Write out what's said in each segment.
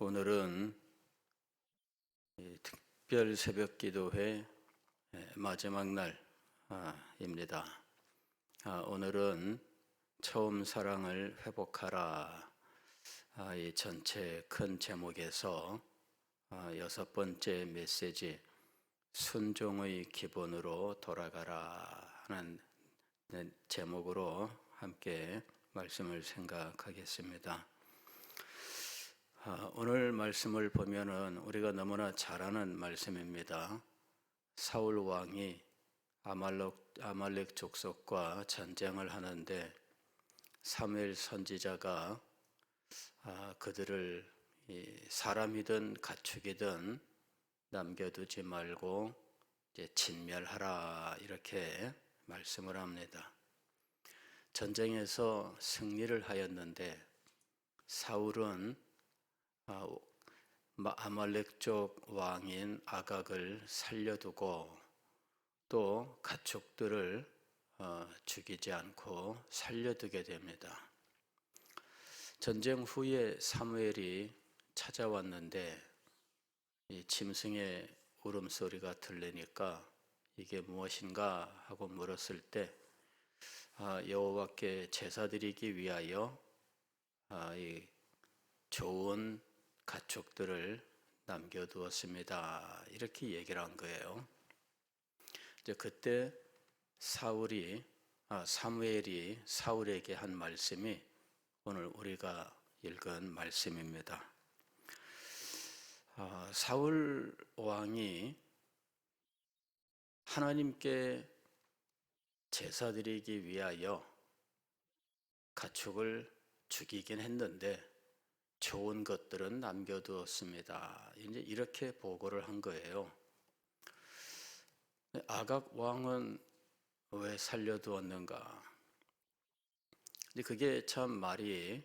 오늘은 이 특별 새벽 기도회 마지막 날입니다. 오늘은 처음 사랑을 회복하라, 이 전체 큰 제목에서 6번째 메시지, 순종의 기본으로 돌아가라 하는 제목으로 함께 말씀을 생각하겠습니다. 오늘 말씀을 보면은 우리가 너무나 잘 아는 말씀입니다. 사울 왕이 아말렉 족속과 전쟁을 하는데 사무엘 선지자가 그들을 사람이든 가축이든 남겨두지 말고 이제 진멸하라, 이렇게 말씀을 합니다. 전쟁에서 승리를 하였는데 사울은 아말렉 쪽 왕인 아각을 살려두고 또 가축들을 죽이지 않고 살려두게 됩니다. 전쟁 후에 사무엘이 찾아왔는데 이 짐승의 울음소리가 들리니까 이게 무엇인가 하고 물었을 때 여호와께 제사드리기 위하여 이 좋은 가축들을 남겨두었습니다, 이렇게 얘기를 한 거예요. 이제 그때 사무엘이 사울에게 한 말씀이 오늘 우리가 읽은 말씀입니다. 사울 왕이 하나님께 제사드리기 위하여 가축을 죽이긴 했는데 좋은 것들은 남겨두었습니다, 이제 이렇게 보고를 한 거예요. 아각 왕은 왜 살려두었는가? 그게 참 말이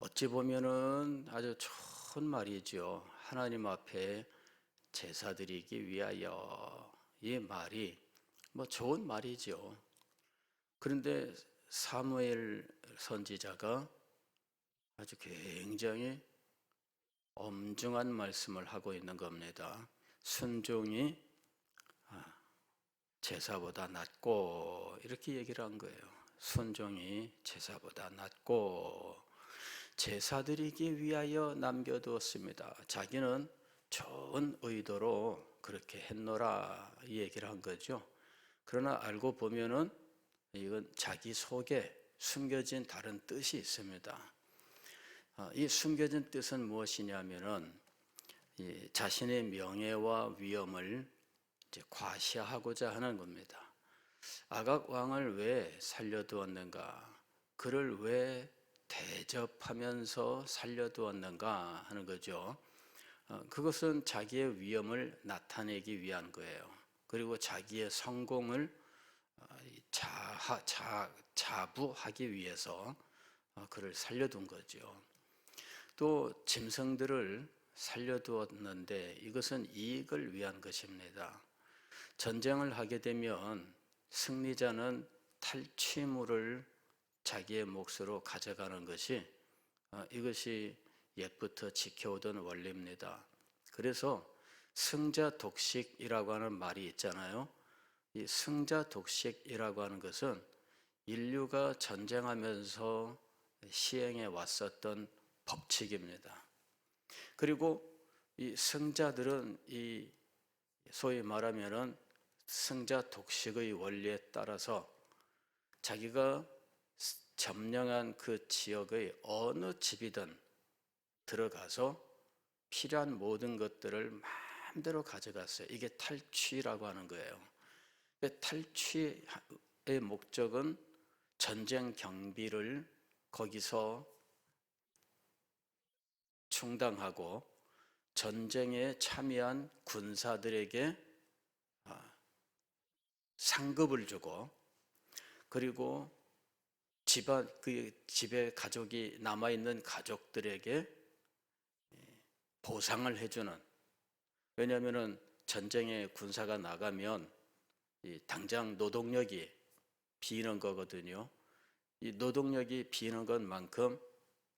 어찌 보면은 아주 좋은 말이죠. 하나님 앞에 제사드리기 위하여, 이 말이 뭐 좋은 말이죠. 그런데 사무엘 선지자가 아주 굉장히 엄중한 말씀을 하고 있는 겁니다. 순종이 제사보다 낫고, 이렇게 얘기를 한 거예요. 순종이 제사보다 낫고 제사드리기 위하여 남겨두었습니다. 자기는 좋은 의도로 그렇게 했노라, 이 얘기를 한 거죠. 그러나 알고 보면은 이건 자기 속에 숨겨진 다른 뜻이 있습니다. 이 숨겨진 뜻은 무엇이냐면은 자신의 명예와 위엄을 이제 과시하고자 하는 겁니다. 아각 왕을 왜 살려두었는가? 그를 왜 대접하면서 살려두었는가 하는 거죠. 그것은 자기의 위엄을 나타내기 위한 거예요. 그리고 자기의 성공을 자부하기 위해서 그를 살려둔 거죠. 또 짐승들을 살려두었는데 이것은 이익을 위한 것입니다. 전쟁을 하게 되면 승리자는 탈취물을 자기의 몫으로 가져가는 것이 이것이 옛부터 지켜오던 원리입니다. 그래서 승자 독식이라고 하는 말이 있잖아요. 이 승자 독식이라고 하는 것은 인류가 전쟁하면서 시행해 왔었던 법칙입니다. 그리고 이 승자들은 이 소위 말하면은 승자 독식의 원리에 따라서 자기가 점령한 그 지역의 어느 집이든 들어가서 필요한 모든 것들을 마음대로 가져갔어요. 이게 탈취라고 하는 거예요. 탈취의 목적은 전쟁 경비를 거기서 충당하고 전쟁에 참여한 군사들에게 상급을 주고, 그리고 집에 가족이 남아있는 가족들에게 보상을 해주는, 왜냐하면 전쟁에 군사가 나가면 당장 노동력이 비는 거거든요. 이 노동력이 비는 것만큼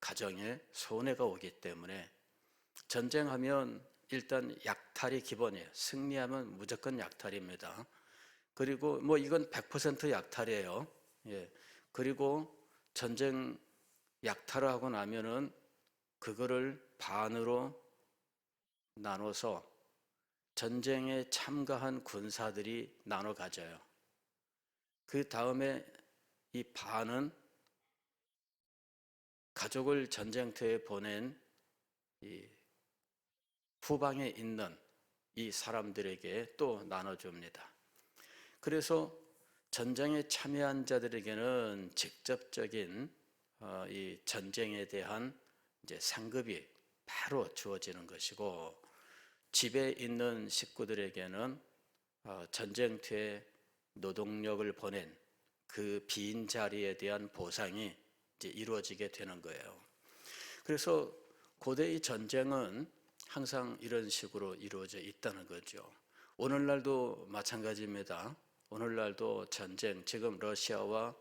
가정에 손해가 오기 때문에 전쟁하면 일단 약탈이 기본이에요. 승리하면 무조건 약탈입니다. 그리고 뭐 이건 100% 약탈이에요. 예. 그리고 전쟁 약탈을 하고 나면은 그거를 반으로 나눠서 전쟁에 참가한 군사들이 나눠 가져요. 그 다음에 이 반은 가족을 전쟁터에 보낸 이 후방에 있는 이 사람들에게 또 나눠줍니다. 그래서 전쟁에 참여한 자들에게는 직접적인 이 전쟁에 대한 이제 상급이 바로 주어지는 것이고, 집에 있는 식구들에게는 전쟁터에 노동력을 보낸 그 빈 자리에 대한 보상이 이제 이루어지게 되는 거예요. 그래서 고대의 전쟁은 항상 이런 식으로 이루어져 있다는 거죠. 오늘날도 마찬가지입니다. 오늘날도 전쟁, 지금 러시아와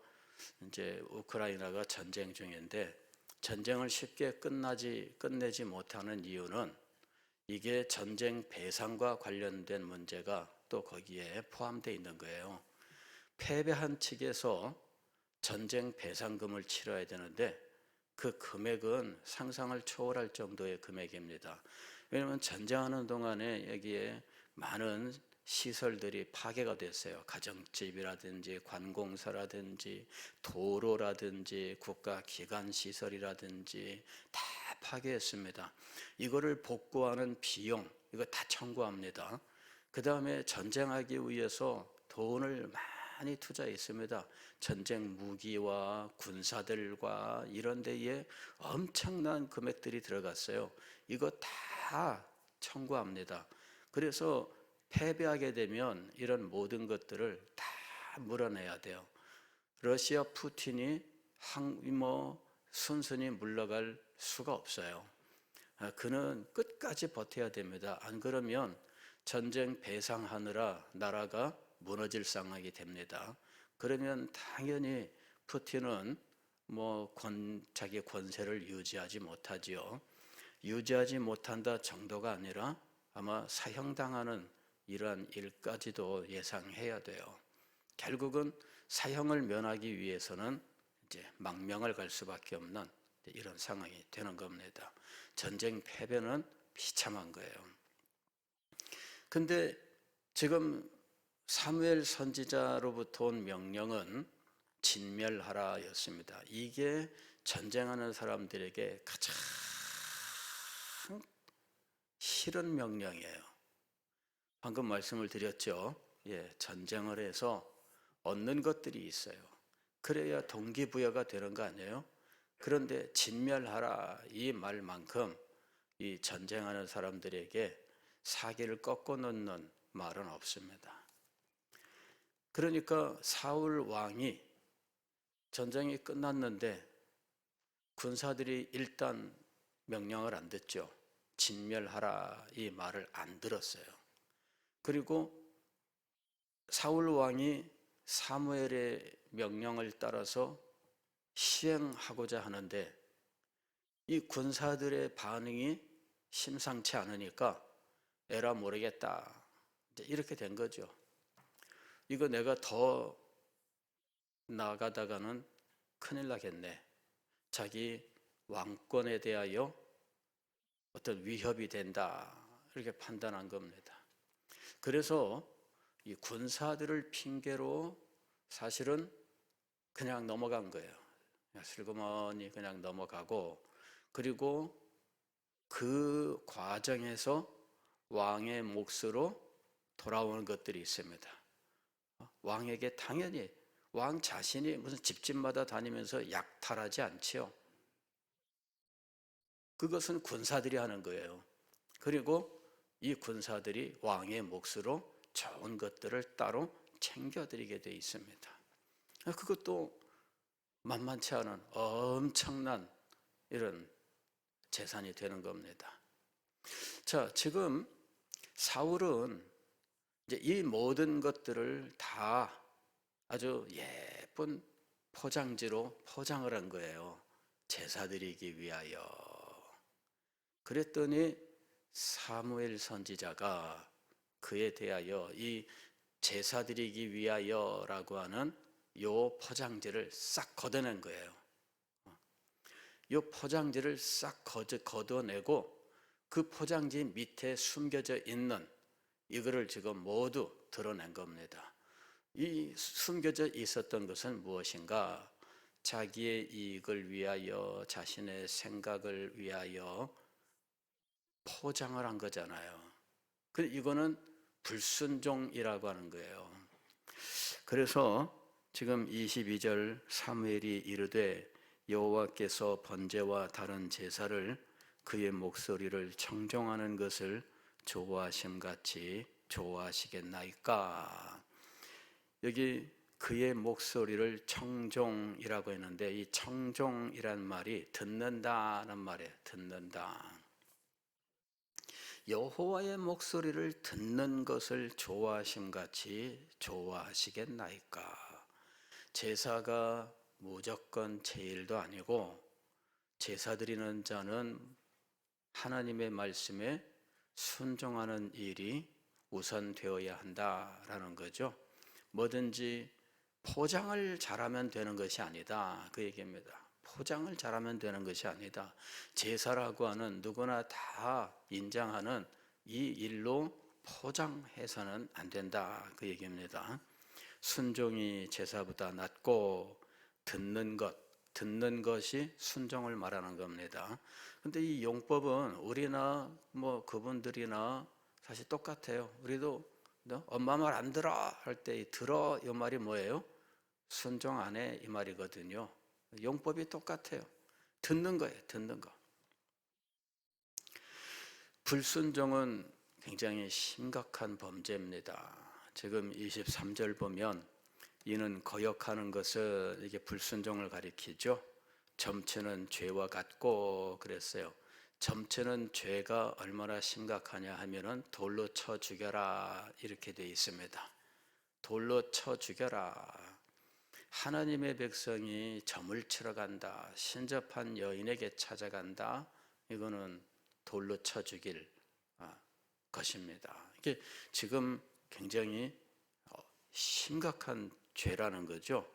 이제 우크라이나가 전쟁 중인데, 전쟁을 쉽게 끝내지 못하는 이유는 이게 전쟁 배상과 관련된 문제가 또 거기에 포함되어 있는 거예요. 패배한 측에서 전쟁 배상금을 치러야 되는데 그 금액은 상상을 초월할 정도의 금액입니다. 왜냐하면 전쟁하는 동안에 여기에 많은 시설들이 파괴가 됐어요. 가정집이라든지 관공서라든지 도로라든지 국가기관 시설이라든지 다 파괴했습니다. 이거를 복구하는 비용, 이거 다 청구합니다. 그 다음에 전쟁하기 위해서 돈을 많이 투자했습니다. 전쟁 무기와 군사들과 이런 데에 엄청난 금액들이 들어갔어요. 이거 다 청구합니다. 그래서 패배하게 되면 이런 모든 것들을 다 물어내야 돼요. 러시아 푸틴이 순순히 물러갈 수가 없어요. 그는 끝까지 버텨야 됩니다. 안 그러면 전쟁 배상하느라 나라가 무너질 상황이 됩니다. 그러면 당연히 푸틴은 자기 권세를 유지하지 못하지요. 유지하지 못한다 정도가 아니라 아마 사형당하는 이러한 일까지도 예상해야 돼요. 결국은 사형을 면하기 위해서는 이제 망명을 갈 수밖에 없는 이런 상황이 되는 겁니다. 전쟁 패배는 비참한 거예요. 근데 지금 사무엘 선지자로부터 온 명령은 진멸하라였습니다. 이게 전쟁하는 사람들에게 가장 싫은 명령이에요. 방금 말씀을 드렸죠. 전쟁을 해서 얻는 것들이 있어요. 그래야 동기부여가 되는 거 아니에요? 그런데 진멸하라 이 말만큼 이 전쟁하는 사람들에게 사기를 꺾어 놓는 말은 없습니다. 그러니까 사울 왕이 전쟁이 끝났는데 군사들이 일단 명령을 안 듣죠. 진멸하라 이 말을 안 들었어요. 그리고 사울 왕이 사무엘의 명령을 따라서 시행하고자 하는데 이 군사들의 반응이 심상치 않으니까 에라 모르겠다 이렇게 된 거죠. 이거 내가 더 나가다가는 큰일 나겠네. 자기 왕권에 대하여 어떤 위협이 된다 이렇게 판단한 겁니다. 그래서 이 군사들을 핑계로 사실은 그냥 넘어간 거예요. 슬그머니 그냥 넘어가고, 그리고 그 과정에서 왕의 몫으로 돌아오는 것들이 있습니다. 왕에게 당연히 왕 자신이 무슨 집집마다 다니면서 약탈하지 않지요. 그것은 군사들이 하는 거예요. 그리고 이 군사들이 왕의 몫으로 좋은 것들을 따로 챙겨드리게 돼 있습니다. 그것도 만만치 않은 엄청난 이런 재산이 되는 겁니다. 자, 지금 사울은 이제 이 모든 것들을 다 아주 예쁜 포장지로 포장을 한 거예요. 제사 드리기 위하여. 그랬더니 사무엘 선지자가 그에 대하여 이 제사 드리기 위하여라고 하는 요 포장지를 싹 걷어낸 거예요. 요 포장지를 싹 걷어내고 그 포장지 밑에 숨겨져 있는 이거를 지금 모두 드러낸 겁니다. 이 숨겨져 있었던 것은 무엇인가? 자기의 이익을 위하여, 자신의 생각을 위하여 포장을 한 거잖아요. 이거는 불순종이라고 하는 거예요. 그래서 지금 22절 사무엘이 이르되 여호와께서 번제와 다른 제사를 그의 목소리를 청종하는 것을 좋아하심같이 좋아하시겠나이까. 여기 그의 목소리를 청종이라고 했는데 이 청종이란 말이 듣는다는 말이에요. 듣는다. 여호와의 목소리를 듣는 것을 좋아하심같이 좋아하시겠나이까. 제사가 무조건 제일도 아니고 제사 드리는 자는 하나님의 말씀에 순종하는 일이 우선되어야 한다라는 거죠. 뭐든지 포장을 잘하면 되는 것이 아니다, 그 얘기입니다. 포장을 잘하면 되는 것이 아니다. 제사라고 하는 누구나 다 인정하는 이 일로 포장해서는 안 된다, 그 얘기입니다. 순종이 제사보다 낫고 듣는 것이 순종을 말하는 겁니다. 근데 이 용법은 우리나 뭐 그분들이나 사실 똑같아요. 우리도 엄마 말 안 들어 할 때 들어 이 말이 뭐예요? 순종 안 해 이 말이거든요. 용법이 똑같아요. 듣는 거예요. 듣는 거. 불순종은 굉장히 심각한 범죄입니다. 지금 23절 보면 이는 거역하는 것은 이게 불순종을 가리키죠. 점치는 죄와 같고 그랬어요. 점치는 죄가 얼마나 심각하냐 하면은 돌로 쳐 죽여라 이렇게 되어 있습니다. 돌로 쳐 죽여라. 하나님의 백성이 점을 치러 간다. 신접한 여인에게 찾아간다. 이거는 돌로 쳐 죽일 것입니다. 이게 지금 굉장히 심각한 죄라는 거죠.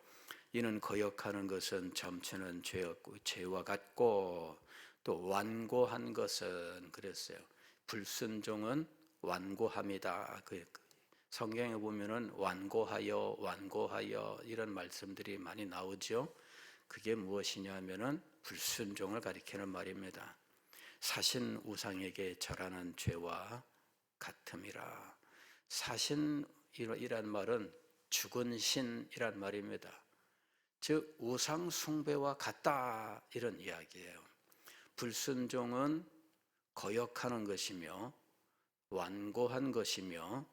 이는 거역하는 것은 점치는 죄와 같고 또 완고한 것은 그랬어요. 불순종은 완고함이다. 성경에 보면은 완고하여 이런 말씀들이 많이 나오죠. 그게 무엇이냐면은 불순종을 가리키는 말입니다. 사신 우상에게 절하는 죄와 같음이라. 사신이란 말은 죽은 신이란 말입니다. 즉 우상 숭배와 같다 이런 이야기예요. 불순종은 거역하는 것이며 완고한 것이며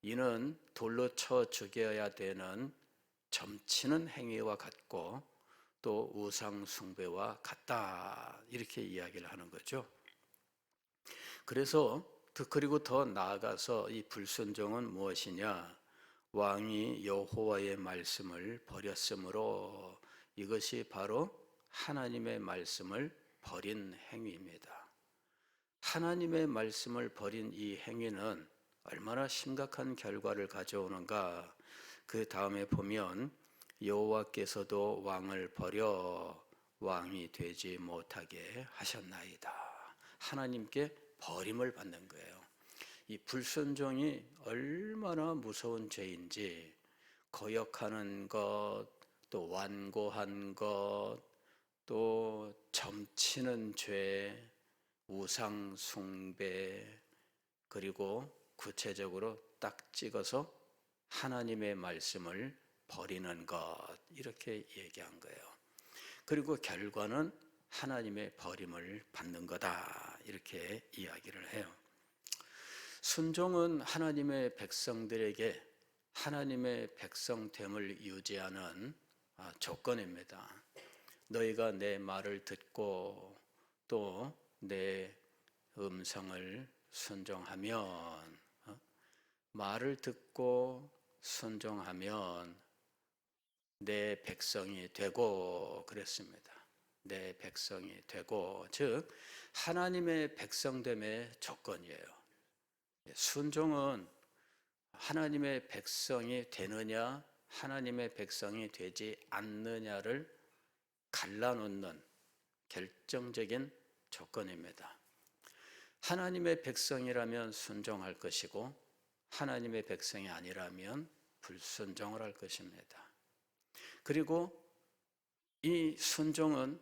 이는 돌로 쳐 죽여야 되는 점치는 행위와 같고 또 우상 숭배와 같다 이렇게 이야기를 하는 거죠. 그래서 그리고 더 나아가서 이 불순종은 무엇이냐? 왕이 여호와의 말씀을 버렸으므로 이것이 바로 하나님의 말씀을 버린 행위입니다. 하나님의 말씀을 버린 이 행위는 얼마나 심각한 결과를 가져오는가? 그 다음에 보면 여호와께서도 왕을 버려 왕이 되지 못하게 하셨나이다. 하나님께 버림을 받는 거예요. 이 불순종이 얼마나 무서운 죄인지 거역하는 것, 또 완고한 것, 또 점치는 죄, 우상 숭배, 그리고 구체적으로 딱 찍어서 하나님의 말씀을 버리는 것 이렇게 얘기한 거예요. 그리고 결과는 하나님의 버림을 받는 거다 이렇게 이야기를 해요. 순종은 하나님의 백성들에게 하나님의 백성됨을 유지하는 조건입니다. 너희가 내 말을 듣고 또 내 음성을 순종하면 말을 듣고 순종하면 내 백성이 되고 그랬습니다. 내 백성이 되고, 즉 하나님의 백성됨의 조건이에요. 순종은 하나님의 백성이 되느냐 하나님의 백성이 되지 않느냐를 갈라놓는 결정적인 조건입니다. 하나님의 백성이라면 순종할 것이고 하나님의 백성이 아니라면 불순종을 할 것입니다. 그리고 이 순종은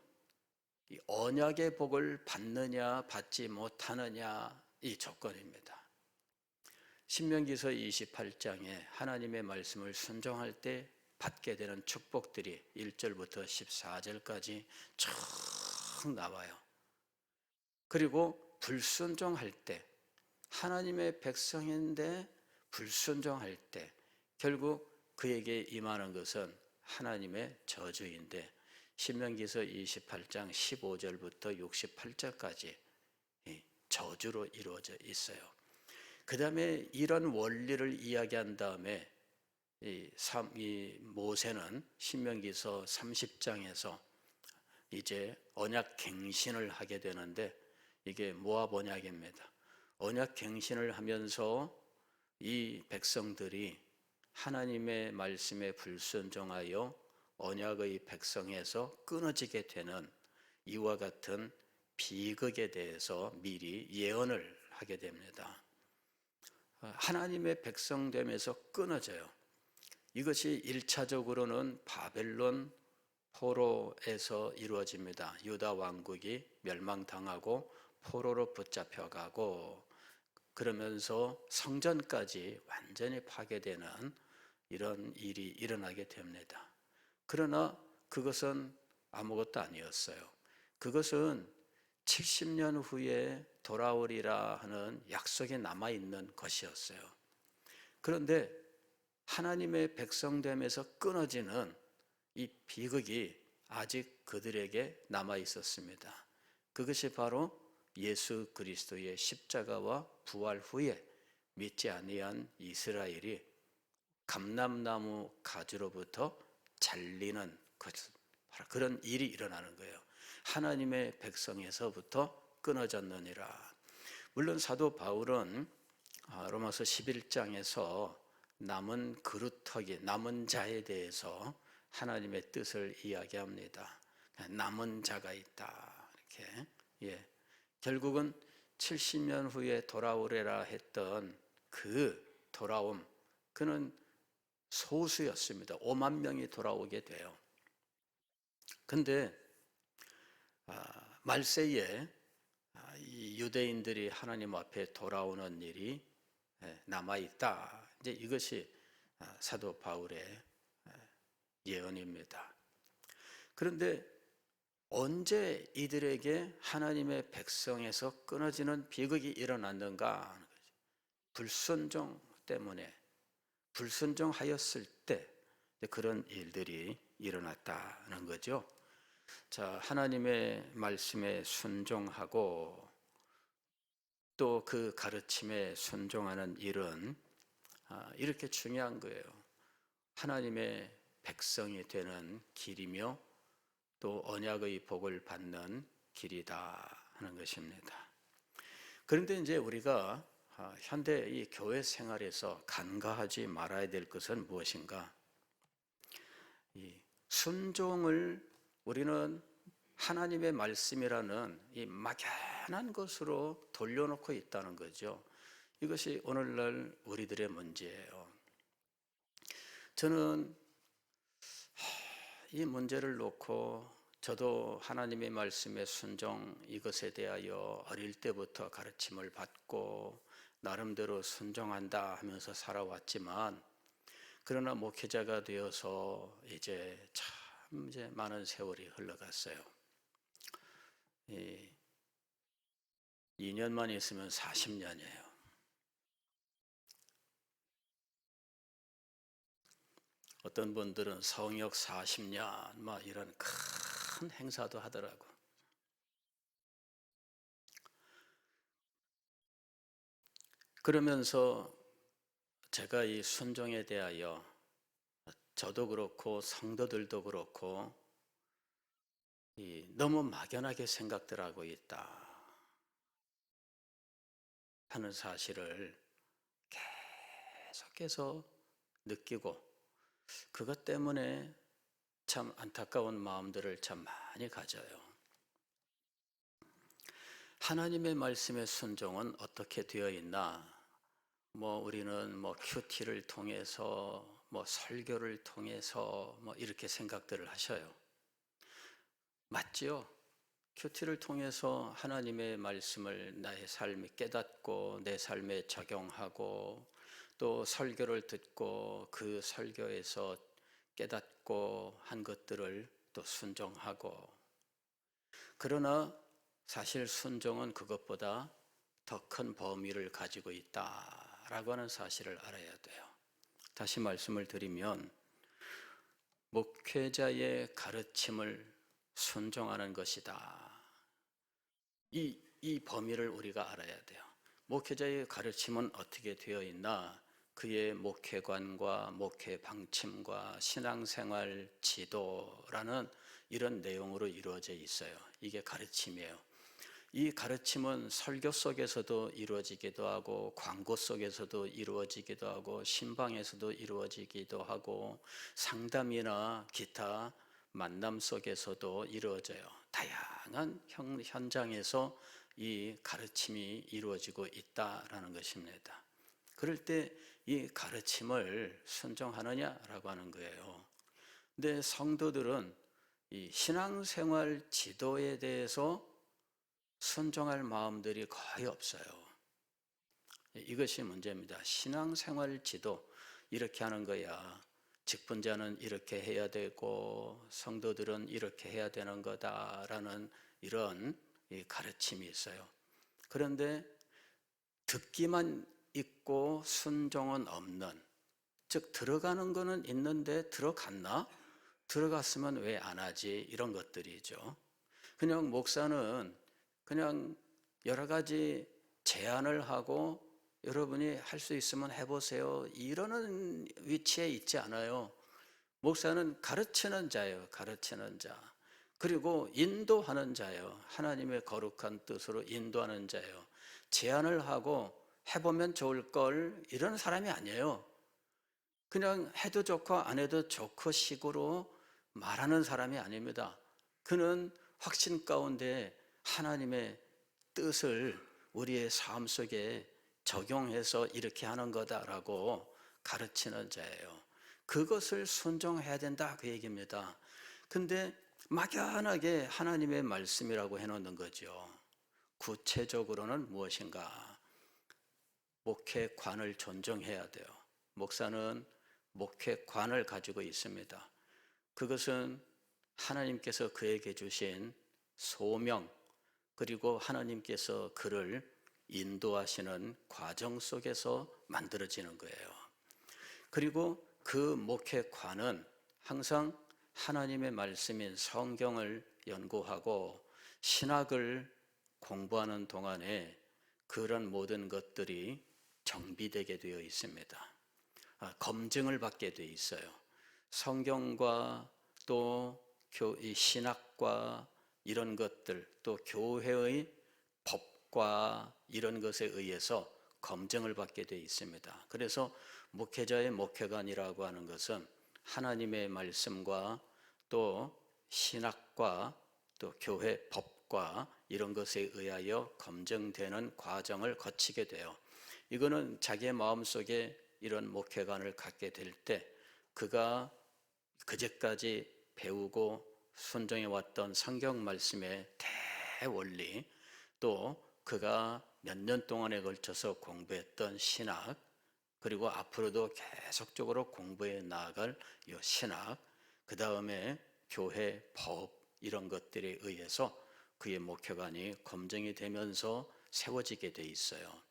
이 언약의 복을 받느냐 받지 못하느냐 이 조건입니다. 신명기서 28장에 하나님의 말씀을 순종할 때 받게 되는 축복들이 1절부터 14절까지 쭉 나와요. 그리고 불순종할 때, 하나님의 백성인데 불순종할 때 결국 그에게 임하는 것은 하나님의 저주인데, 신명기서 28장 15절부터 68절까지 저주로 이루어져 있어요. 그 다음에 이런 원리를 이야기한 다음에 이 모세는 신명기서 30장에서 이제 언약 갱신을 하게 되는데, 이게 모압 언약입니다. 언약 갱신을 하면서 이 백성들이 하나님의 말씀에 불순종하여 언약의 백성에서 끊어지게 되는 이와 같은 비극에 대해서 미리 예언을 하게 됩니다. 하나님의 백성됨에서 끊어져요. 이것이 1차적으로는 바벨론 포로에서 이루어집니다. 유다 왕국이 멸망당하고 포로로 붙잡혀가고, 그러면서 성전까지 완전히 파괴되는 이런 일이 일어나게 됩니다. 그러나 그것은 아무것도 아니었어요. 그것은 70년 후에 돌아오리라 하는 약속이 남아있는 것이었어요. 그런데 하나님의 백성됨에서 끊어지는 이 비극이 아직 그들에게 남아있었습니다. 그것이 바로 예수 그리스도의 십자가와 부활 후에 믿지 아니한 이스라엘이 감람나무 가지로부터 잘리는 것, 바로 그런 일이 일어나는 거예요. 하나님의 백성에서부터 끊어졌느니라. 물론 사도 바울은 로마서 11장에서 남은 그루터기, 남은 자에 대해서 하나님의 뜻을 이야기합니다. 남은 자가 있다, 이렇게. 결국은 70년 후에 돌아오리라 했던 그 돌아옴, 그는 소수였습니다. 5만 명이 돌아오게 돼요. 근데 말세에 이 유대인들이 하나님 앞에 돌아오는 일이 남아있다. 이제 이것이 사도 바울의 예언입니다. 그런데 언제 이들에게 하나님의 백성에서 끊어지는 비극이 일어났는가 하는 거죠. 불순종 때문에, 불순종하였을 때 그런 일들이 일어났다는 거죠. 자, 하나님의 말씀에 순종하고 또 그 가르침에 순종하는 일은 이렇게 중요한 거예요. 하나님의 백성이 되는 길이며 또 언약의 복을 받는 길이다 하는 것입니다. 그런데 이제 우리가 현대 이 교회 생활에서 간과하지 말아야 될 것은 무엇인가? 이 순종을 우리는 하나님의 말씀이라는 이 막연한 것으로 돌려놓고 있다는 거죠. 이것이 오늘날 우리들의 문제예요. 저는 이 문제를 놓고 저도 하나님의 말씀의 순종, 이것에 대하여 어릴 때부터 가르침을 받고 나름대로 순종한다 하면서 살아왔지만, 그러나 목회자가 되어서 이제 많은 세월이 흘러갔어요. 2년만 있으면 40년이에요. 어떤 분들은 성역 40년 막 이런 큰 행사도 하더라고. 그러면서 제가 이 순종에 대하여 저도 그렇고 성도들도 그렇고 너무 막연하게 생각들 하고 있다 하는 사실을 계속해서 느끼고, 그것 때문에 참 안타까운 마음들을 참 많이 가져요. 하나님의 말씀의 순종은 어떻게 되어 있나? 우리는 큐티를 통해서 설교를 통해서 이렇게 생각들을 하셔요. 맞지요? 큐티를 통해서 하나님의 말씀을 나의 삶에 깨닫고 내 삶에 적용하고, 또 설교를 듣고 그 설교에서 깨닫고 한 것들을 또 순종하고. 그러나 사실 순종은 그것보다 더 큰 범위를 가지고 있다라고 하는 사실을 알아야 돼요. 다시 말씀을 드리면, 목회자의 가르침을 순종하는 것이다. 이 범위를 우리가 알아야 돼요. 목회자의 가르침은 어떻게 되어 있나? 그의 목회관과 목회 방침과 신앙생활 지도라는 이런 내용으로 이루어져 있어요. 이게 가르침이에요. 이 가르침은 설교 속에서도 이루어지기도 하고, 광고 속에서도 이루어지기도 하고, 신방에서도 이루어지기도 하고, 상담이나 기타 만남 속에서도 이루어져요. 다양한 현장에서 이 가르침이 이루어지고 있다라는 것입니다. 그럴 때 이 가르침을 순종하느냐라고 하는 거예요. 근데 성도들은 이 신앙생활 지도에 대해서 순종할 마음들이 거의 없어요. 이것이 문제입니다. 신앙생활 지도, 이렇게 하는 거야. 직분자는 이렇게 해야 되고 성도들은 이렇게 해야 되는 거다라는 이런 가르침이 있어요. 그런데 듣기만 있고 순종은 없는, 즉 들어가는 거는 있는데 들어갔나? 들어갔으면 왜 안 하지? 이런 것들이죠. 그냥 목사는 그냥 여러 가지 제안을 하고 여러분이 할 수 있으면 해보세요, 이러는 위치에 있지 않아요. 목사는 가르치는 자예요. 가르치는 자. 그리고 인도하는 자예요. 하나님의 거룩한 뜻으로 인도하는 자예요. 제안을 하고 해보면 좋을 걸, 이런 사람이 아니에요. 그냥 해도 좋고 안 해도 좋고 식으로 말하는 사람이 아닙니다. 그는 확신 가운데 하나님의 뜻을 우리의 삶 속에 적용해서 이렇게 하는 거다라고 가르치는 자예요. 그것을 순종해야 된다, 그 얘기입니다. 근데 막연하게 하나님의 말씀이라고 해놓는 거죠. 구체적으로는 무엇인가? 목회관을 존중해야 돼요. 목사는 목회관을 가지고 있습니다. 그것은 하나님께서 그에게 주신 소명, 그리고 하나님께서 그를 인도하시는 과정 속에서 만들어지는 거예요. 그리고 그 목회관은 항상 하나님의 말씀인 성경을 연구하고 신학을 공부하는 동안에 그런 모든 것들이 정비되게 되어 있습니다. 검증을 받게 되어 있어요. 성경과 또 신학과 이런 것들, 또 교회의 법과 이런 것에 의해서 검증을 받게 되어 있습니다. 그래서 목회자의 목회관이라고 하는 것은 하나님의 말씀과 또 신학과 또 교회 법과 이런 것에 의하여 검증되는 과정을 거치게 돼요. 이거는 자기의 마음속에 이런 목회관을 갖게 될 때 그가 그제까지 배우고 순종해 왔던 성경 말씀의 대원리, 또 그가 몇 년 동안에 걸쳐서 공부했던 신학, 그리고 앞으로도 계속적으로 공부해 나아갈 이 신학, 그 다음에 교회 법, 이런 것들에 의해서 그의 목회관이 검증이 되면서 세워지게 돼 있어요.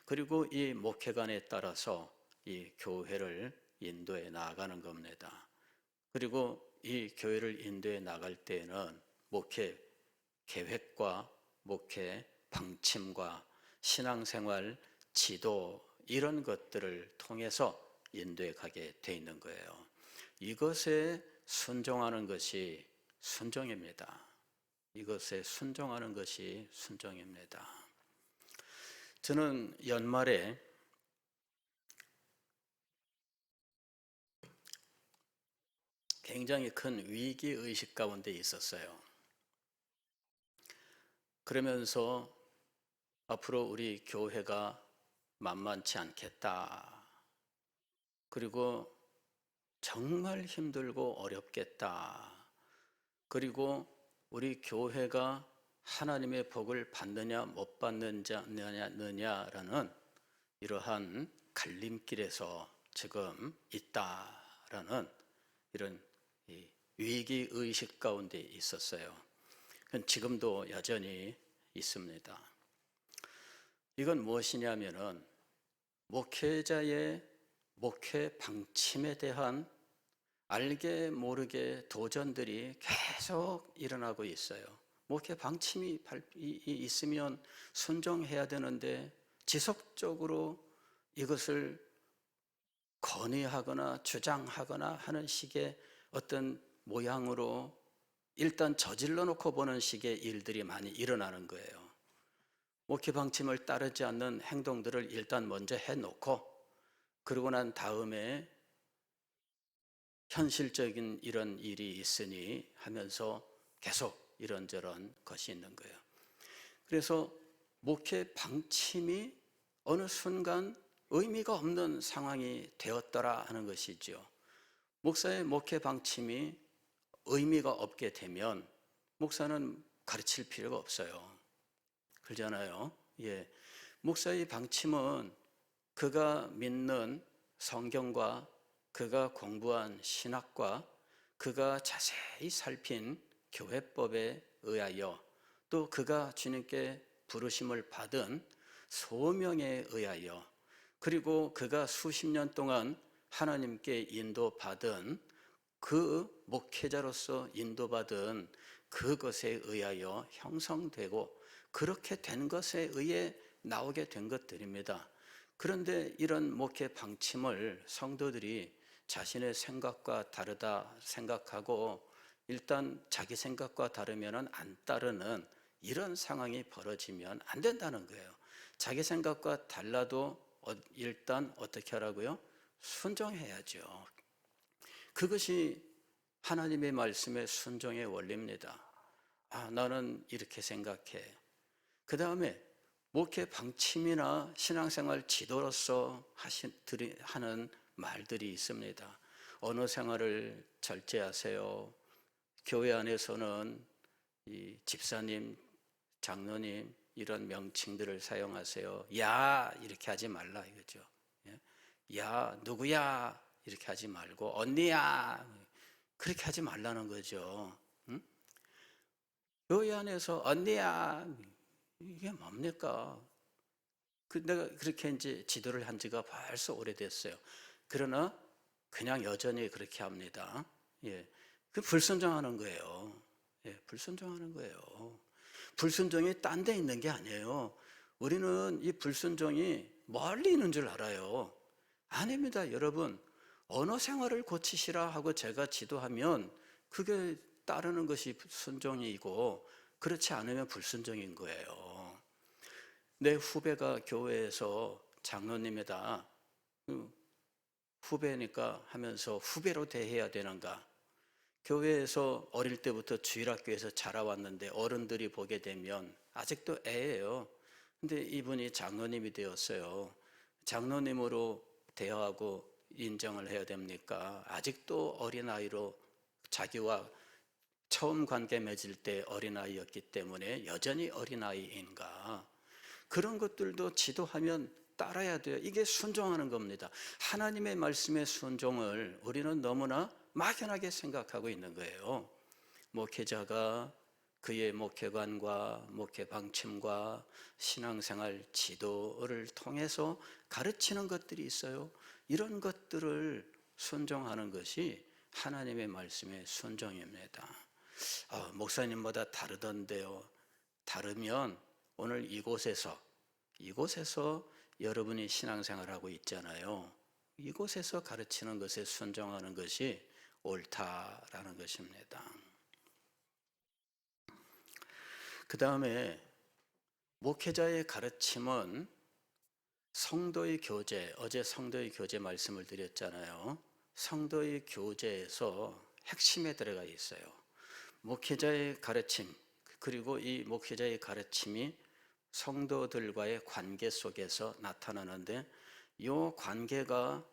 그리고 이 목회관에 따라서 이 교회를 인도해 나가는 겁니다. 그리고 이 교회를 인도해 나갈 때에는 목회 계획과 목회 방침과 신앙생활 지도, 이런 것들을 통해서 인도해 가게 돼 있는 거예요. 이것에 순종하는 것이 순종입니다. 이것에 순종하는 것이 순종입니다. 저는 연말에 굉장히 큰 위기의식 가운데 있었어요. 그러면서 앞으로 우리 교회가 만만치 않겠다. 그리고 정말 힘들고 어렵겠다. 그리고 우리 교회가 하나님의 복을 받느냐 못 받느냐라는 이러한 갈림길에서 지금 있다라는 이런 위기의식 가운데 있었어요. 지금도 여전히 있습니다. 이건 무엇이냐면은 목회자의 목회 방침에 대한 알게 모르게 도전들이 계속 일어나고 있어요. 목회 방침이 있으면 순종해야 되는데 지속적으로 이것을 건의하거나 주장하거나 하는 식의 어떤 모양으로 일단 저질러 놓고 보는 식의 일들이 많이 일어나는 거예요. 목회 방침을 따르지 않는 행동들을 일단 먼저 해놓고 그러고 난 다음에 현실적인 이런 일이 있으니 하면서 계속 이런저런 것이 있는 거예요. 그래서 목회 방침이 어느 순간 의미가 없는 상황이 되었더라 하는 것이죠. 목사의 목회 방침이 의미가 없게 되면 목사는 가르칠 필요가 없어요. 그러잖아요. 예. 목사의 방침은 그가 믿는 성경과 그가 공부한 신학과 그가 자세히 살핀 교회법에 의하여 또 그가 주님께 부르심을 받은 소명에 의하여 그리고 그가 수십 년 동안 하나님께 인도받은 그 목회자로서 인도받은 그것에 의하여 형성되고 그렇게 된 것에 의해 나오게 된 것들입니다. 그런데 이런 목회 방침을 성도들이 자신의 생각과 다르다 생각하고 일단 자기 생각과 다르면 안 따르는 이런 상황이 벌어지면 안 된다는 거예요. 자기 생각과 달라도 일단 어떻게 하라고요? 순종해야죠. 그것이 하나님의 말씀의 순종의 원리입니다. 나는 이렇게 생각해. 그 다음에 목회 방침이나 신앙생활 지도로서 하는 말들이 있습니다. 언어 생활을 절제하세요. 교회 안에서는 이 집사님, 장로님 이런 명칭들을 사용하세요. 야 이렇게 하지 말라 이거죠. 야 누구야 이렇게 하지 말고 언니야 그렇게 하지 말라는 거죠. 응? 교회 안에서 언니야 이게 뭡니까? 내가 그렇게 이제 지도를 한 지가 벌써 오래됐어요. 그러나 그냥 여전히 그렇게 합니다. 예, 그 불순종하는 거예요. 예, 불순종하는 거예요. 불순종이 딴 데 있는 게 아니에요. 우리는 이 불순종이 멀리 있는 줄 알아요. 아닙니다, 여러분. 언어 생활을 고치시라 하고 제가 지도하면 그게 따르는 것이 순종이고 그렇지 않으면 불순종인 거예요. 내 후배가 교회에서 장로님이다. 후배니까 하면서 후배로 대해야 되는가? 교회에서 어릴 때부터 주일학교에서 자라왔는데 어른들이 보게 되면 아직도 애예요. 근데 이분이 장로님이 되었어요. 장로님으로 대하고 인정을 해야 됩니까? 아직도 어린아이로 자기와 처음 관계 맺을 때 어린아이였기 때문에 여전히 어린아이인가? 그런 것들도 지도하면 따라야 돼요. 이게 순종하는 겁니다. 하나님의 말씀의 순종을 우리는 너무나 막연하게 생각하고 있는 거예요. 목회자가 그의 목회관과 목회 방침과 신앙생활 지도를 통해서 가르치는 것들이 있어요. 이런 것들을 순종하는 것이 하나님의 말씀의 순종입니다. 목사님보다 다르던데요. 다르면 오늘 이곳에서 여러분이 신앙생활하고 있잖아요. 이곳에서 가르치는 것에 순종하는 것이 옳다라는 것입니다. 그 다음에 목회자의 가르침은 성도의 교제, 어제 성도의 교제 말씀을 드렸잖아요. 성도의 교제에서 핵심에 들어가 있어요. 목회자의 가르침, 그리고 이 목회자의 가르침이 성도들과의 관계 속에서 나타나는데, 이 관계가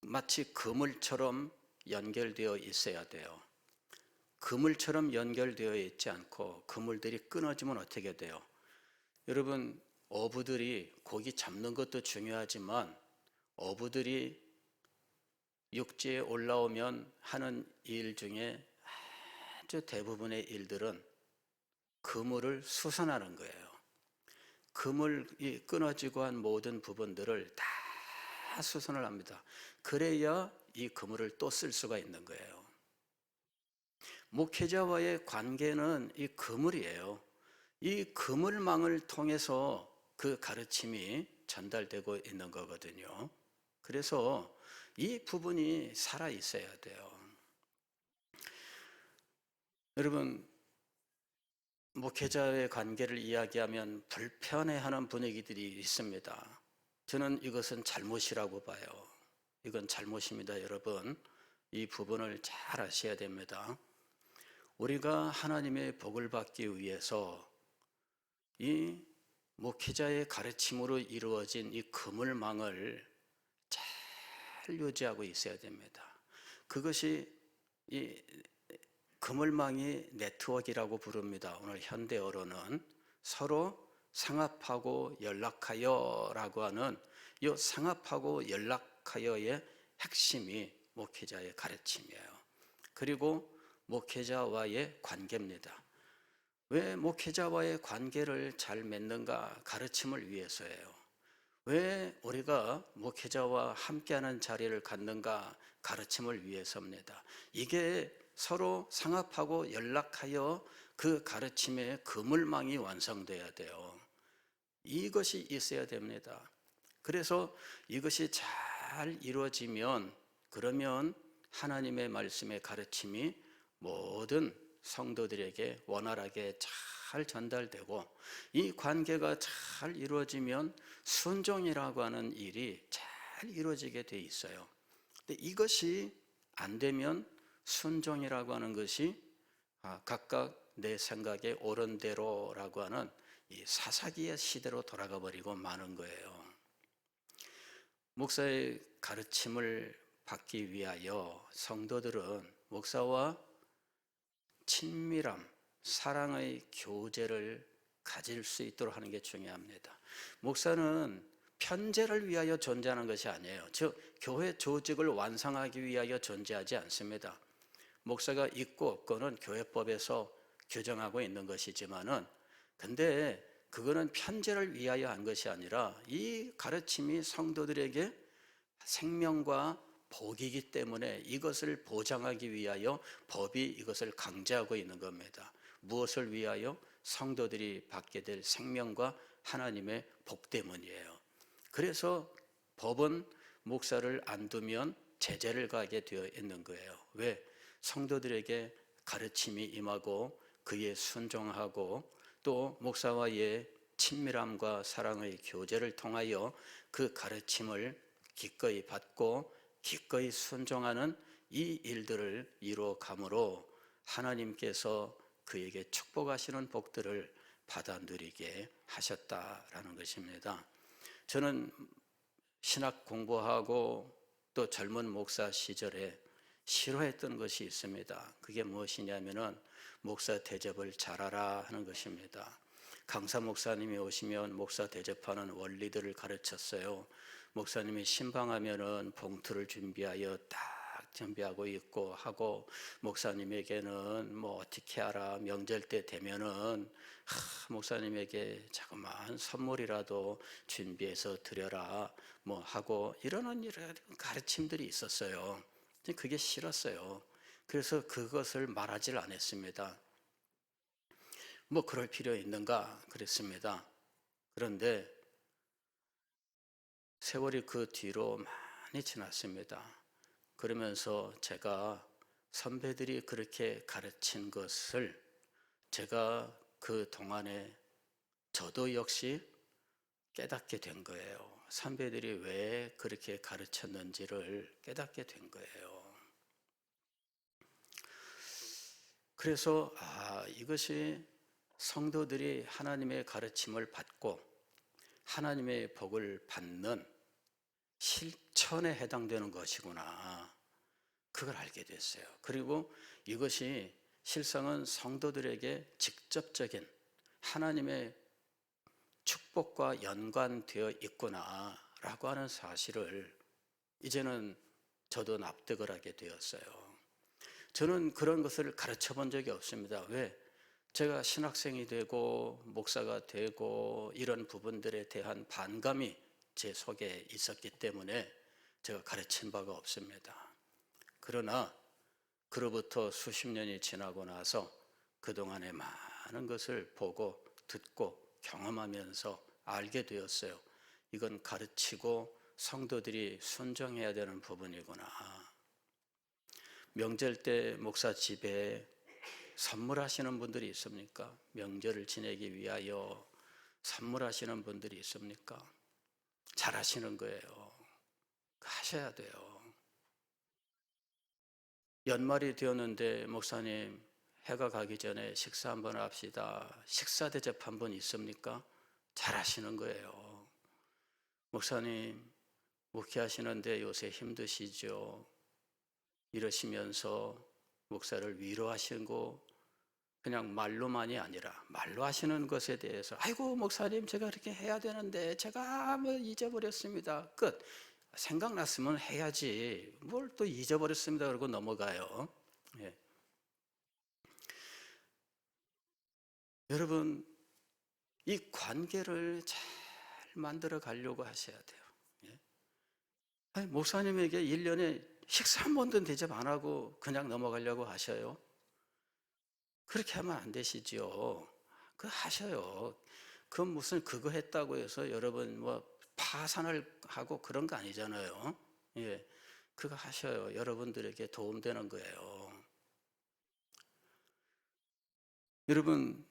마치 그물처럼 연결되어 있어야 돼요. 그물처럼 연결되어 있지 않고 그물들이 끊어지면 어떻게 돼요? 여러분, 어부들이 고기 잡는 것도 중요하지만 어부들이 육지에 올라오면 하는 일 중에 아주 대부분의 일들은 그물을 수선하는 거예요. 그물이 끊어지고 한 모든 부분들을 다 수선을 합니다. 그래야 이 그물을 또 쓸 수가 있는 거예요. 목회자와의 관계는 이 그물이에요. 이 그물망을 통해서 그 가르침이 전달되고 있는 거거든요. 그래서 이 부분이 살아 있어야 돼요. 여러분, 목회자의 관계를 이야기하면 불편해하는 분위기들이 있습니다. 저는 이것은 잘못이라고 봐요. 이건 잘못입니다, 여러분. 이 부분을 잘 아셔야 됩니다. 우리가 하나님의 복을 받기 위해서 이 목회자의 가르침으로 이루어진 이 그물망을 잘 유지하고 있어야 됩니다. 그것이 이 그물망이 네트워크라고 부릅니다. 오늘 현대어로는 서로 상합하고 연락하여라고 하는 이 상합하고 연락하여의 핵심이 목회자의 가르침이에요. 그리고 목회자와의 관계입니다. 왜 목회자와의 관계를 잘 맺는가? 가르침을 위해서예요. 왜 우리가 목회자와 함께하는 자리를 갖는가? 가르침을 위해서입니다. 이게 서로 상합하고 연락하여 그 가르침의 그물망이 완성돼야 돼요. 이것이 있어야 됩니다. 그래서 이것이 잘 이루어지면, 그러면 하나님의 말씀의 가르침이 모든 성도들에게 원활하게 잘 전달되고, 이 관계가 잘 이루어지면 순종이라고 하는 일이 잘 이루어지게 돼 있어요. 근데 이것이 안 되면 순종이라고 하는 것이 각각 내 생각에 옳은 대로라고 하는 이 사사기의 시대로 돌아가 버리고 마는 거예요. 목사의 가르침을 받기 위하여 성도들은 목사와 친밀함, 사랑의 교제를 가질 수 있도록 하는 게 중요합니다. 목사는 편제를 위하여 존재하는 것이 아니에요. 즉, 교회 조직을 완성하기 위하여 존재하지 않습니다. 목사가 있고 없고는 교회법에서 규정하고 있는 것이지만은, 근데 그거는 편제를 위하여 한 것이 아니라 이 가르침이 성도들에게 생명과 복이기 때문에 이것을 보장하기 위하여 법이 이것을 강제하고 있는 겁니다. 무엇을 위하여? 성도들이 받게 될 생명과 하나님의 복 때문이에요. 그래서 법은 목사를 안 두면 제재를 가하게 되어 있는 거예요. 왜? 성도들에게 가르침이 임하고 그에 순종하고 또 목사와의 친밀함과 사랑의 교제를 통하여 그 가르침을 기꺼이 받고 기꺼이 순종하는 이 일들을 이루어가므로 하나님께서 그에게 축복하시는 복들을 받아 누리게 하셨다라는 것입니다. 저는 신학 공부하고 또 젊은 목사 시절에 싫어했던 것이 있습니다. 그게 무엇이냐면은 목사 대접을 잘하라 하는 것입니다. 강사 목사님이 오시면 목사 대접하는 원리들을 가르쳤어요. 목사님이 신방하면은 봉투를 준비하여 딱 준비하고 있고 하고, 목사님에게는 뭐 어떻게 하라, 명절 때 되면은 목사님에게 자그마한 선물이라도 준비해서 드려라 뭐 하고, 이런 가르침들이 있었어요. 그게 싫었어요. 그래서 그것을 말하질 않았습니다. 뭐 그럴 필요 있는가 그랬습니다. 그런데 세월이 그 뒤로 많이 지났습니다. 그러면서 제가 선배들이 그렇게 가르친 것을 제가 그 동안에 저도 역시 깨닫게 된 거예요. 선배들이 왜 그렇게 가르쳤는지를 깨닫게 된 거예요. 그래서 이것이 성도들이 하나님의 가르침을 받고 하나님의 복을 받는 실천에 해당되는 것이구나. 그걸 알게 됐어요. 그리고 이것이 실상은 성도들에게 직접적인 하나님의 축복과 연관되어 있구나라고 하는 사실을 이제는 저도 납득을 하게 되었어요. 저는 그런 것을 가르쳐 본 적이 없습니다. 왜? 제가 신학생이 되고 목사가 되고 이런 부분들에 대한 반감이 제 속에 있었기 때문에 제가 가르친 바가 없습니다. 그러나 그로부터 수십 년이 지나고 나서 그동안에 많은 것을 보고 듣고 경험하면서 알게 되었어요. 이건 가르치고 성도들이 순종해야 되는 부분이구나. 명절 때 목사 집에 선물하시는 분들이 있습니까? 명절을 지내기 위하여 선물하시는 분들이 있습니까? 잘하시는 거예요. 하셔야 돼요. 연말이 되었는데 목사님 해가 가기 전에 식사 한번 합시다. 식사 대접 한번 있습니까? 잘하시는 거예요. 목사님 목회하시는데 요새 힘드시죠? 이러시면서 목사를 위로하시고 그냥 말로만이 아니라 말로 하시는 것에 대해서 아이고 목사님 제가 이렇게 해야 되는데 제가 뭐 잊어버렸습니다. 끝. 생각났으면 해야지 뭘 또 잊어버렸습니다 그러고 넘어가요. 예. 여러분 이 관계를 잘 만들어 가려고 하셔야 돼요. 예. 아니, 목사님에게 1년에 식사 한 번도 대접 안 하고 그냥 넘어가려고 하셔요. 그렇게 하면 안 되시지요. 그 하셔요. 그 무슨 그거 했다고 해서 여러분 뭐 파산을 하고 그런 거 아니잖아요. 예. 그거 하셔요. 여러분들에게 도움되는 거예요. 여러분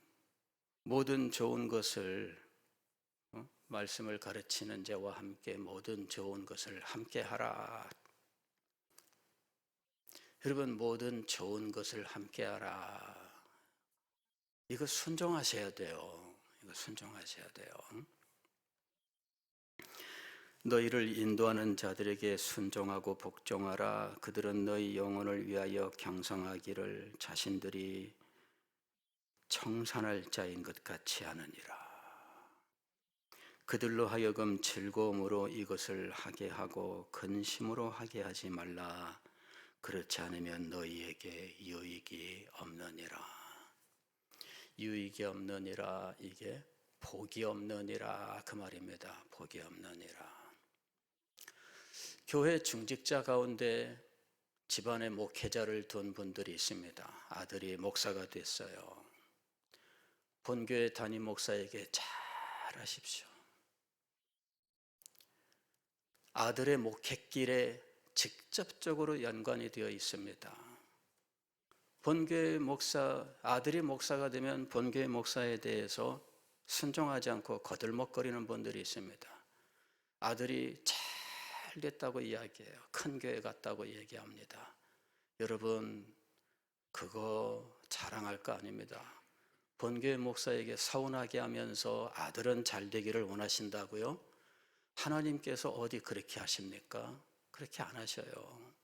모든 좋은 것을 말씀을 가르치는 자와 함께 모든 좋은 것을 함께 하라. 여러분 모든 좋은 것을 함께 하라. 이거 순종하셔야 돼요. 이거 순종하셔야 돼요. 너희를 인도하는 자들에게 순종하고 복종하라. 그들은 너희 영혼을 위하여 경성하기를 자신들이 청산할 자인 것 같이 하느니라. 그들로 하여금 즐거움으로 이것을 하게 하고 근심으로 하게 하지 말라. 그렇지 않으면 너희에게 유익이 없느니라. 유익이 없느니라. 이게 복이 없느니라 그 말입니다. 복이 없느니라. 교회 중직자 가운데 집안에 목회자를 둔 분들이 있습니다. 아들이 목사가 됐어요. 본교회 담임 목사에게 잘 하십시오. 아들의 목회길에 직접적으로 연관이 되어 있습니다. 본교회 목사, 아들이 목사가 되면 본교회 목사에 대해서 순종하지 않고 거들먹거리는 분들이 있습니다. 아들이 잘 됐다고 이야기해요. 큰 교회 갔다고 얘기합니다. 여러분 그거 자랑할 거 아닙니다. 본교회 목사에게 서운하게 하면서 아들은 잘 되기를 원하신다고요? 하나님께서 어디 그렇게 하십니까? 그렇게 안 하셔요.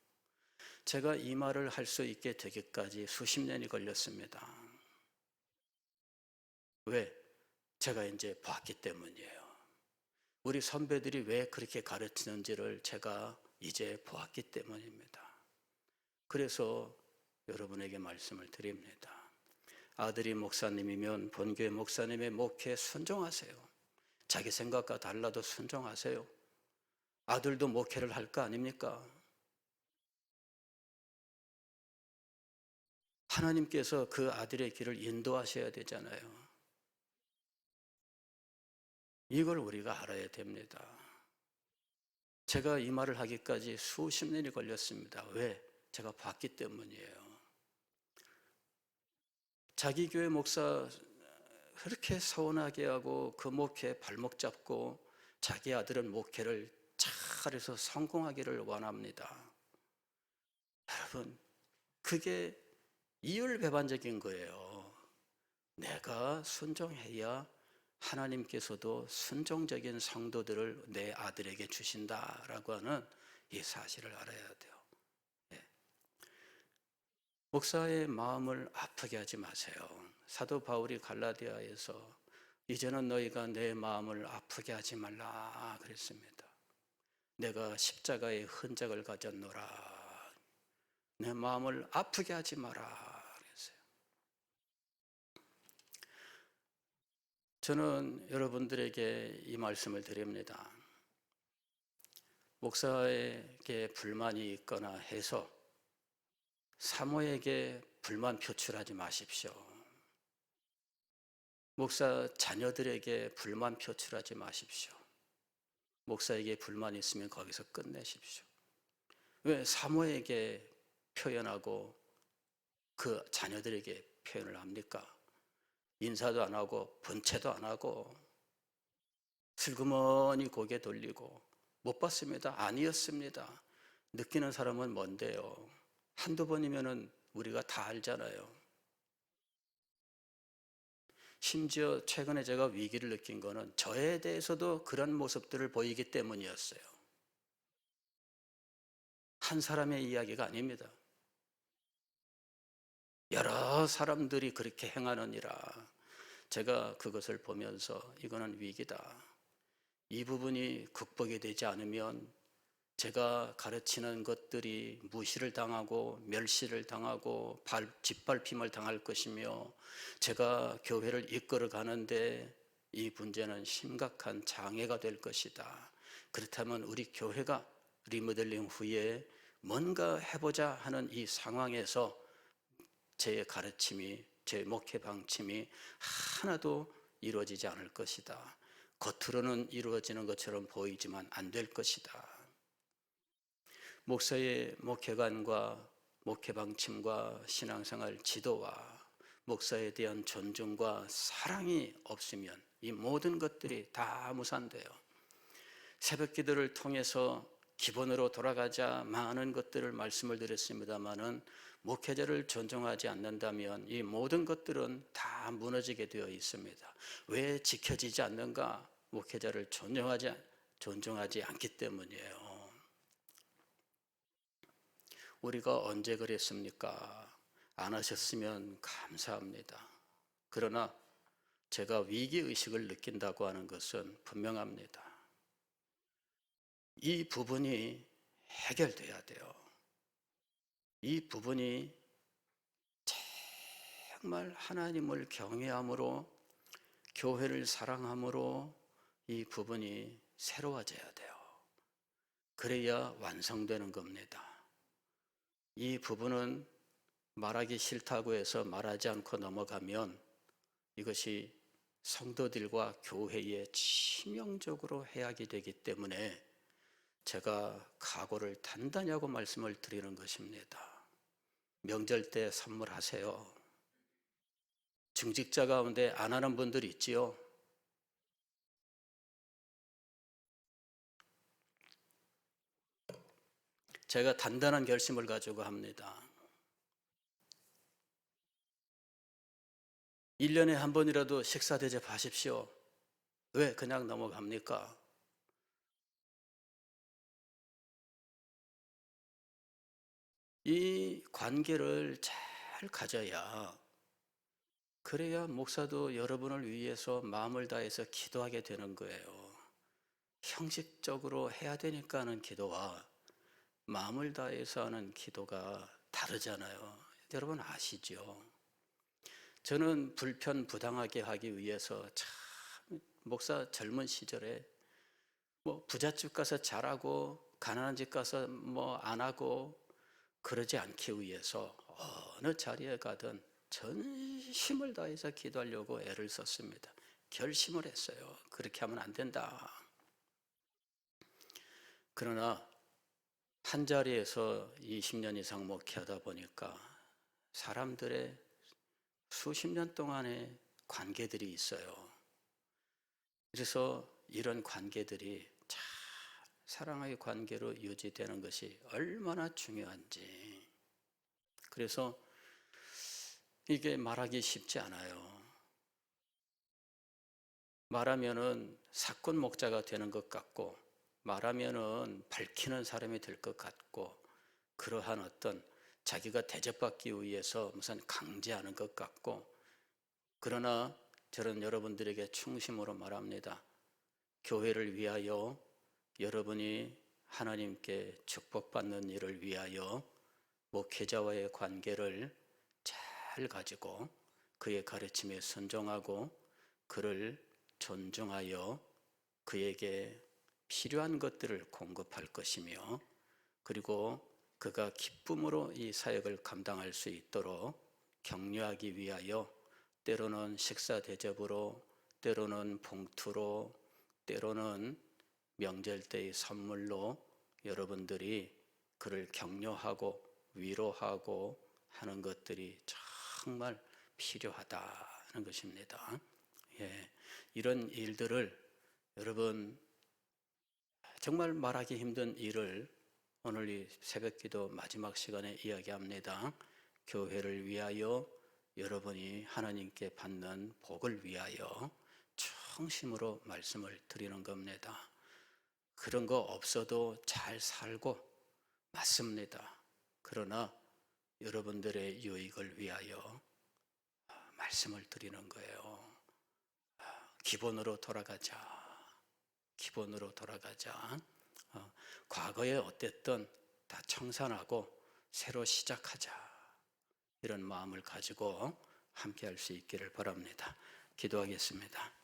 제가 이 말을 할 수 있게 되기까지 수십 년이 걸렸습니다. 왜? 제가 이제 봤기 때문이에요. 우리 선배들이 왜 그렇게 가르치는지를 제가 이제 보았기 때문입니다. 그래서 여러분에게 말씀을 드립니다. 아들이 목사님이면 본교회 목사님의 목회에 순종하세요. 자기 생각과 달라도 순종하세요. 아들도 목회를 할 거 아닙니까? 하나님께서 그 아들의 길을 인도하셔야 되잖아요. 이걸 우리가 알아야 됩니다. 제가 이 말을 하기까지 수십 년이 걸렸습니다. 왜? 제가 봤기 때문이에요. 자기 교회 목사 그렇게 서운하게 하고 그 목회에 발목 잡고 자기 아들은 목회를 잘해서 성공하기를 원합니다. 여러분, 그게 이율배반적인 거예요. 내가 순종해야 하나님께서도 순종적인 성도들을 내 아들에게 주신다라고 하는 이 사실을 알아야 돼요. 예. 목사의 마음을 아프게 하지 마세요. 사도 바울이 갈라디아에서 이제는 너희가 내 마음을 아프게 하지 말라 그랬습니다. 내가 십자가의 흔적을 가졌노라. 내 마음을 아프게 하지 마라 그랬어요. 저는 여러분들에게 이 말씀을 드립니다. 목사에게 불만이 있거나 해서 사모에게 불만 표출하지 마십시오. 목사 자녀들에게 불만 표출하지 마십시오. 목사에게 불만이 있으면 거기서 끝내십시오. 왜 사모에게 표현하고 그 자녀들에게 표현을 합니까? 인사도 안 하고 번채도 안 하고 슬그머니 고개 돌리고 못 봤습니다. 아니었습니다. 느끼는 사람은 뭔데요? 한두 번이면은 우리가 다 알잖아요. 심지어 최근에 제가 위기를 느낀 거는 저에 대해서도 그런 모습들을 보이기 때문이었어요. 한 사람의 이야기가 아닙니다. 여러 사람들이 그렇게 행하느니라. 제가 그것을 보면서 이거는 위기다. 이 부분이 극복이 되지 않으면 제가 가르치는 것들이 무시를 당하고 멸시를 당하고 짓밟힘을 당할 것이며 제가 교회를 이끌어 가는데 이 문제는 심각한 장애가 될 것이다. 그렇다면 우리 교회가 리모델링 후에 뭔가 해보자 하는 이 상황에서 제 가르침이, 제 목회 방침이 하나도 이루어지지 않을 것이다. 겉으로는 이루어지는 것처럼 보이지만 안 될 것이다. 목사의 목회관과 목회 방침과 신앙생활 지도와 목사에 대한 존중과 사랑이 없으면 이 모든 것들이 다 무산돼요. 새벽 기도를 통해서 기본으로 돌아가자 많은 것들을 말씀을 드렸습니다마는 목회자를 존중하지 않는다면 이 모든 것들은 다 무너지게 되어 있습니다. 왜 지켜지지 않는가? 목회자를 존중하지 않기 때문이에요. 우리가 언제 그랬습니까? 안 하셨으면 감사합니다. 그러나 제가 위기의식을 느낀다고 하는 것은 분명합니다. 이 부분이 해결돼야 돼요. 이 부분이 정말 하나님을 경외함으로 교회를 사랑함으로 이 부분이 새로워져야 돼요. 그래야 완성되는 겁니다. 이 부분은 말하기 싫다고 해서 말하지 않고 넘어가면 이것이 성도들과 교회에 치명적으로 해악이 되기 때문에 제가 각오를 단단히 하고 말씀을 드리는 것입니다. 명절 때 선물하세요. 중직자 가운데 안 하는 분들이 있지요. 제가 단단한 결심을 가지고 합니다. 1년에 한 번이라도 식사 대접하십시오. 왜 그냥 넘어갑니까? 이 관계를 잘 가져야 그래야 목사도 여러분을 위해서 마음을 다해서 기도하게 되는 거예요. 형식적으로 해야 되니까 하는 기도와 마음을 다해서 하는 기도가 다르잖아요. 여러분 아시죠? 저는 불편부당하게 하기 위해서 참 목사 젊은 시절에 뭐 부잣집 가서 잘하고 가난한 집 가서 뭐 안 하고 그러지 않기 위해서 어느 자리에 가든 전심을 다해서 기도하려고 애를 썼습니다. 결심을 했어요. 그렇게 하면 안 된다. 그러나 한 자리에서 20년 이상 목회하다 보니까 사람들의 수십 년 동안의 관계들이 있어요. 그래서 이런 관계들이 참 사랑의 관계로 유지되는 것이 얼마나 중요한지. 그래서 이게 말하기 쉽지 않아요. 말하면은 사건 목자가 되는 것 같고, 말하면은 밝히는 사람이 될 것 같고, 그러한 어떤 자기가 대접받기 위해서 무슨 강제하는 것 같고, 그러나 저는 여러분들에게 충심으로 말합니다. 교회를 위하여, 여러분이 하나님께 축복받는 일을 위하여 목회자와의 관계를 잘 가지고 그의 가르침에 순종하고 그를 존중하여 그에게 필요한 것들을 공급할 것이며, 그리고 그가 기쁨으로 이 사역을 감당할 수 있도록 격려하기 위하여 때로는 식사 대접으로, 때로는 봉투로, 때로는 명절 때의 선물로 여러분들이 그를 격려하고 위로하고 하는 것들이 정말 필요하다는 것입니다. 예, 이런 일들을 여러분 정말 말하기 힘든 일을 오늘 이 새벽기도 마지막 시간에 이야기합니다. 교회를 위하여, 여러분이 하나님께 받는 복을 위하여 충심으로 말씀을 드리는 겁니다. 그런 거 없어도 잘 살고 맞습니다. 그러나 여러분들의 유익을 위하여 말씀을 드리는 거예요. 기본으로 돌아가자. 기본으로 돌아가자. 과거에 어땠든 다 청산하고 새로 시작하자. 이런 마음을 가지고 함께 할 수 있기를 바랍니다. 기도하겠습니다.